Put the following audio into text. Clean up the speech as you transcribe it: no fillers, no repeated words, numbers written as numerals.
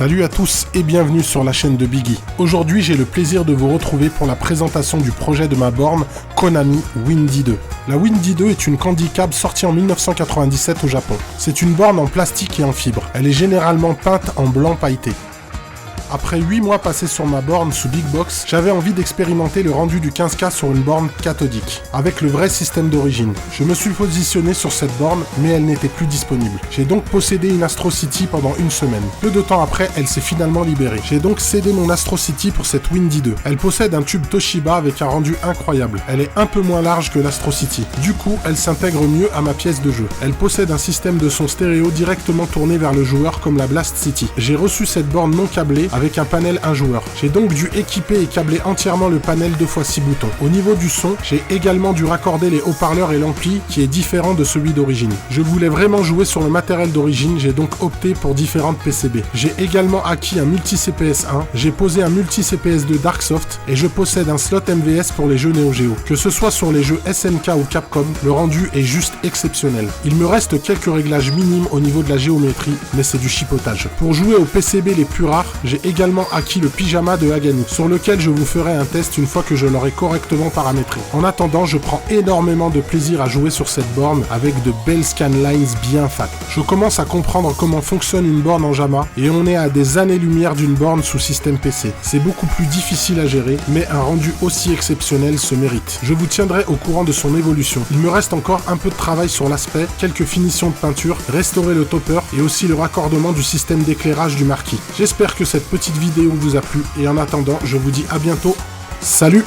Salut à tous et bienvenue sur la chaîne de Biggie. Aujourd'hui, j'ai le plaisir de vous retrouver pour la présentation du projet de ma borne Konami Windy 2. La Windy 2 est une Candy Cab sortie en 1997 au Japon. C'est une borne en plastique et en fibre. Elle est généralement peinte en blanc pailleté. Après 8 mois passés sur ma borne sous Big Box, j'avais envie d'expérimenter le rendu du 15K sur une borne cathodique, avec le vrai système d'origine. Je me suis positionné sur cette borne, mais elle n'était plus disponible. J'ai donc possédé une Astro City pendant une semaine. Peu de temps après, elle s'est finalement libérée. J'ai donc cédé mon Astro City pour cette Windy 2. Elle possède un tube Toshiba avec un rendu incroyable. Elle est un peu moins large que l'Astro City. Du coup, elle s'intègre mieux à ma pièce de jeu. Elle possède un système de son stéréo directement tourné vers le joueur comme la Blast City. J'ai reçu cette borne non câblée avec un panel 1 joueur. J'ai donc dû équiper et câbler entièrement le panel 2x6 boutons. Au niveau du son, j'ai également dû raccorder les haut-parleurs et l'ampli qui est différent de celui d'origine. Je voulais vraiment jouer sur le matériel d'origine, j'ai donc opté pour différentes PCB. J'ai également acquis un multi-CPS 1, j'ai posé un multi-CPS 2 Darksoft et je possède un slot MVS pour les jeux Neo Geo. Que ce soit sur les jeux SNK ou Capcom, le rendu est juste exceptionnel. Il me reste quelques réglages minimes au niveau de la géométrie, mais c'est du chipotage. Pour jouer aux PCB les plus rares, j'ai également acquis le pyjama de Hagani, sur lequel je vous ferai un test une fois que je l'aurai correctement paramétré. En attendant, je prends énormément de plaisir à jouer sur cette borne avec de belles scanlines bien fat. Je commence à comprendre comment fonctionne une borne en JAMA et on est à des années-lumière d'une borne sous système PC. C'est beaucoup plus difficile à gérer, mais un rendu aussi exceptionnel se mérite. Je vous tiendrai au courant de son évolution. Il me reste encore un peu de travail sur l'aspect, quelques finitions de peinture, restaurer le topper et aussi le raccordement du système d'éclairage du marquis. J'espère que cette petite vidéo vous a plu et en attendant, je vous dis à bientôt. Salut!